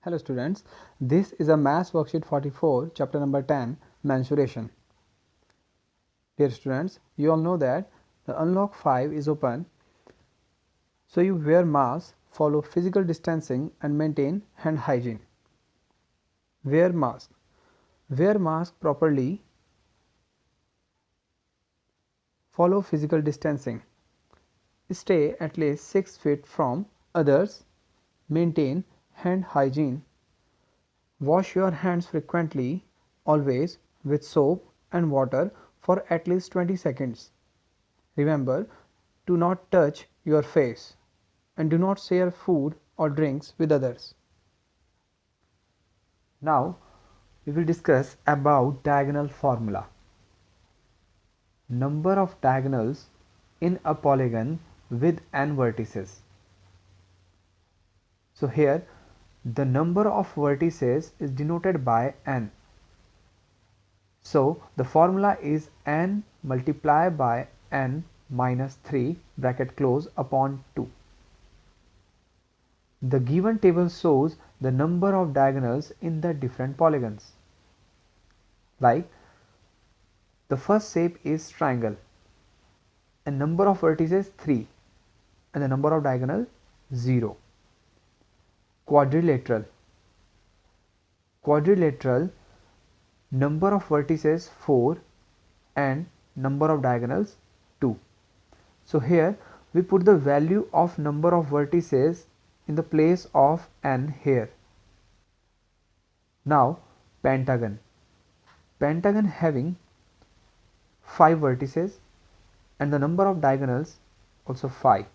Hello students, this is a Maths Worksheet 44, chapter number 10, Mensuration. Dear students, you all know that the unlock 5 is open. So you wear mask, follow physical distancing and maintain hand hygiene. Wear mask. Wear mask properly. Follow physical distancing. Stay at least 6 feet from others. Maintain hand hygiene. Wash your hands frequently, always with soap and water for at least 20 seconds. Remember to not touch your face and do not share food or drinks with others. Now we will discuss about diagonal formula. Number of diagonals in a polygon with n vertices. So here the number of vertices is denoted by n. So the formula is n multiplied by n minus 3 bracket close upon 2. The given table shows the number of diagonals in the different polygons. Like the first shape is triangle and number of vertices 3 and the number of diagonal 0. Quadrilateral. Quadrilateral, number of vertices 4 and number of diagonals 2. So here we put the value of number of vertices in the place of n here. Now pentagon. Pentagon having 5 vertices and the number of diagonals also 5.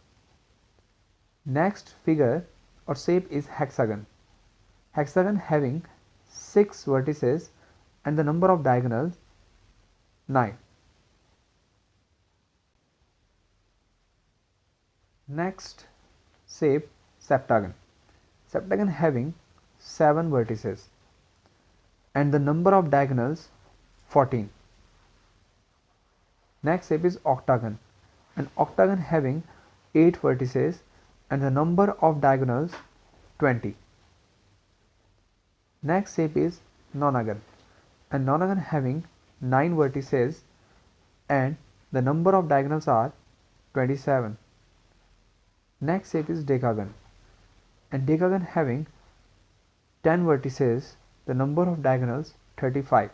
Next figure or shape is hexagon. Hexagon having 6 vertices and the number of diagonals 9. Next shape septagon. Septagon having 7 vertices and the number of diagonals 14. Next shape is octagon. An octagon having 8 vertices and the number of diagonals 20. Next shape is nonagon. A nonagon having 9 vertices and the number of diagonals are 27. Next shape is decagon. And decagon having 10 vertices, the number of diagonals 35.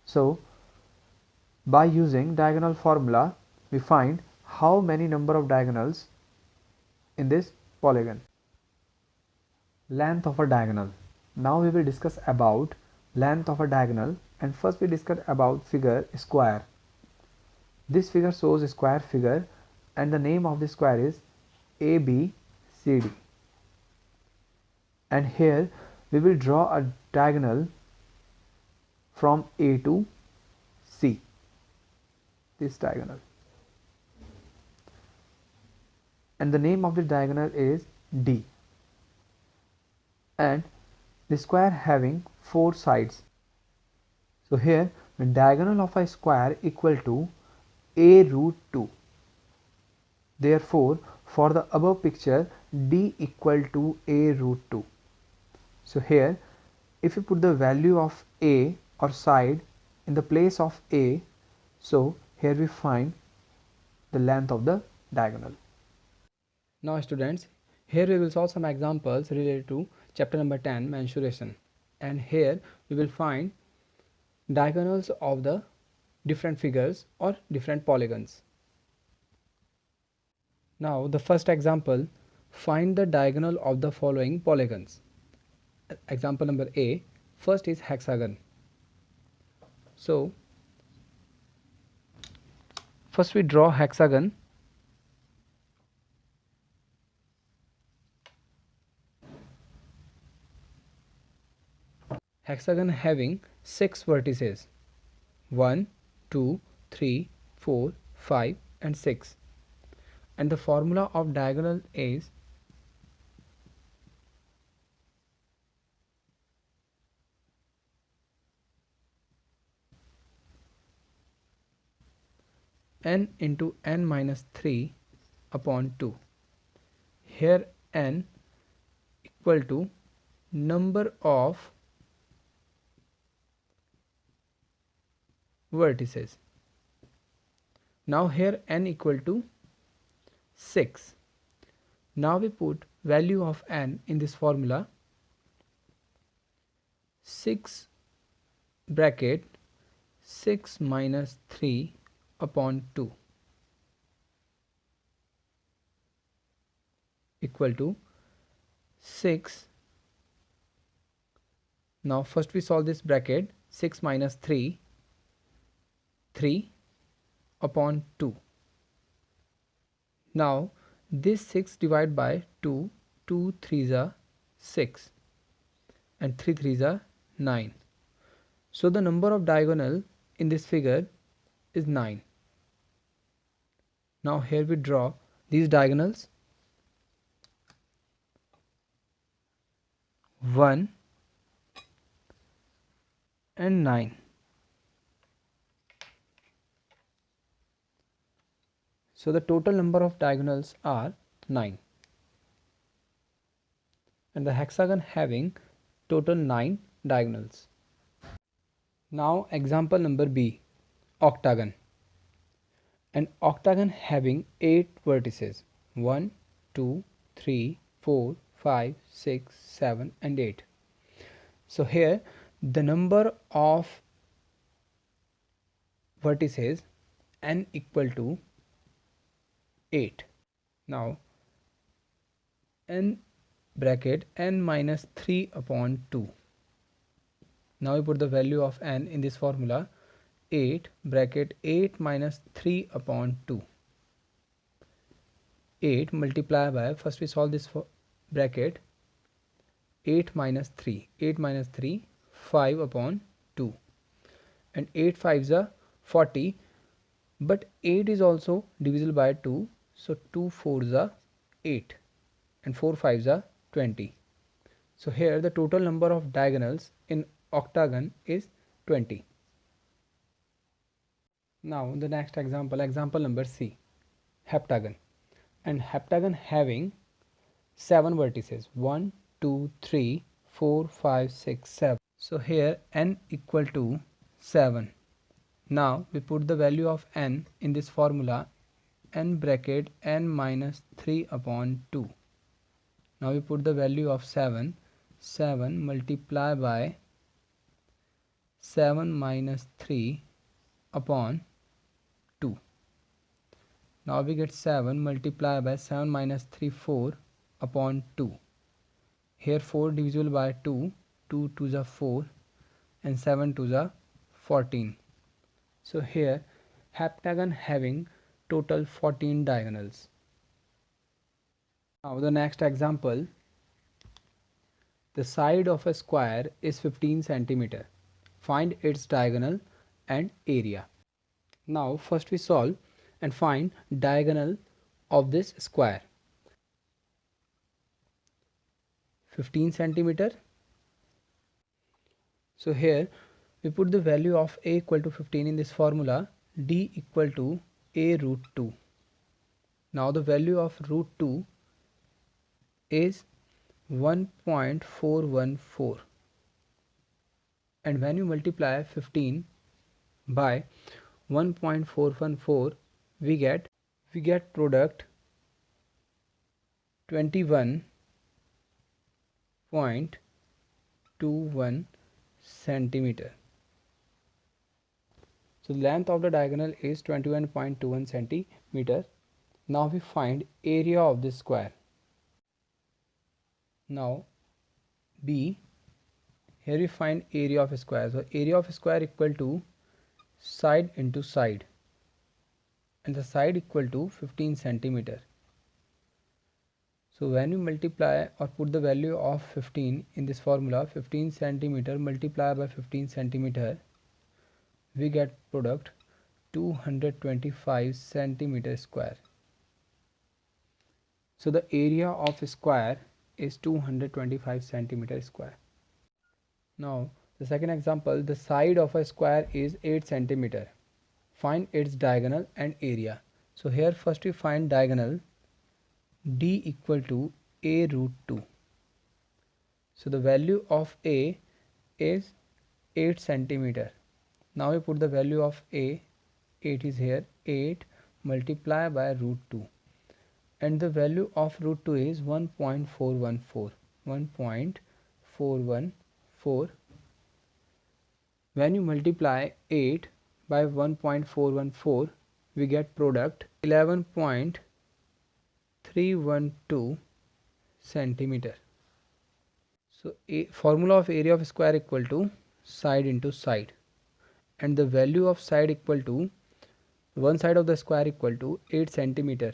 So by using diagonal formula we find how many number of diagonals in this polygon. Length of a diagonal. Now we will discuss about length of a diagonal, and first we discuss about figure square. This figure shows a square figure and the name of the square is ABCD. And here we will draw a diagonal from A to C. This diagonal. And the name of the diagonal is D. And the square having 4 sides. So here the diagonal of a square equal to A root 2. Therefore for the above picture D equal to A root 2. So here if you put the value of A or side in the place of A, so here we find the length of the diagonal. Now students, here we will solve some examples related to chapter number 10, mensuration, and here we will find diagonals of the different figures or different polygons. Now the first example, find the diagonal of the following polygons. Example number A, first is hexagon. So first we draw hexagon. Hexagon having 6 vertices 1, 2, 3, 4, 5 and 6, and the formula of diagonal is n into n minus 3 upon 2. Here n equal to number of vertices. Now here n equal to 6. Now we put value of n in this formula. 6 bracket 6 minus 3 upon 2 equal to 6. Now first we solve this bracket. 6 minus 3 upon 2. Now this 6 divided by 2, 2 3s are 6 and 3 3s are 9. So the number of diagonal in this figure is 9. Now here we draw these diagonals. 1 and 9. So the total number of diagonals are 9. And the hexagon having total 9 diagonals. Now example number B, octagon. An octagon having 8 vertices, 1, 2, 3, 4, 5, 6, 7 and 8. So here the number of vertices n equal to 8. Now n bracket n minus 3 upon 2. Now we put the value of n in this formula. 8 bracket 8 minus 3 upon 2. 8 multiply by, first we solve this bracket. 8 minus 3, 8 minus 3, 5 upon 2. And 8 5s are 40, but 8 is also divisible by 2. So 2 4s are 8 and 4 5s are 20. So here the total number of diagonals in octagon is 20. Now the next example, example number C, heptagon. And heptagon having 7 vertices, 1, 2, 3, 4, 5, 6, 7. So here n equal to 7. Now we put the value of n in this formula. N bracket n minus 3 upon 2. Now we put the value of 7. 7 multiply by 7 minus 3 upon 2. Now we get 7 multiply by 7 minus 3, 4 upon 2. Here 4 divisible by 2, 2 2s are 4 and 7 2s are 14. So here heptagon having total 14 diagonals. Now the next example, the side of a square is 15 centimeter. Find its diagonal and area. Now first we solve and find diagonal of this square. 15 centimeter. So here we put the value of a equal to 15 in this formula. D equal to a root 2. Now the value of root 2 is 1.414, and when you multiply 15 by 1.414 we get product 21.21 centimeter. So the length of the diagonal is 21.21 centimeter. Now we find area of this square. Now B, here we find area of a square. So area of a square equal to side into side, and the side equal to 15 centimeter. So when you multiply or put the value of 15 in this formula, 15 centimeter multiply by 15 centimeter, we get product 225 centimeter square. So the area of a square is 225 centimeter square. Now the second example, the side of a square is 8 centimeter. Find its diagonal and area. So here first we find diagonal. D equal to a root 2. So the value of A is 8 centimeter. Now we put the value of A, 8 is here, 8 multiply by root 2, and the value of root 2 is 1.414. 1.414. When you multiply 8 by 1.414, we get product 11.312 centimeter. So formula of area of square equal to side into side, and the value of side equal to one side of the square equal to 8 centimeter.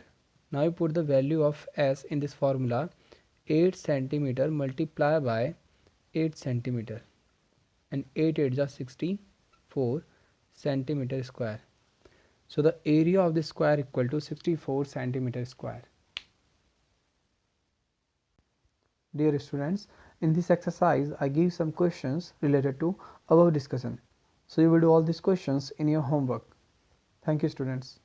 Now you put the value of S in this formula, 8 centimeter multiply by 8 centimeter, and 8 8 is 64 centimeter square. So the area of the square equal to 64 centimeter square. Dear students, in this exercise I give some questions related to above discussion. So you will do all these questions in your homework. Thank you, students.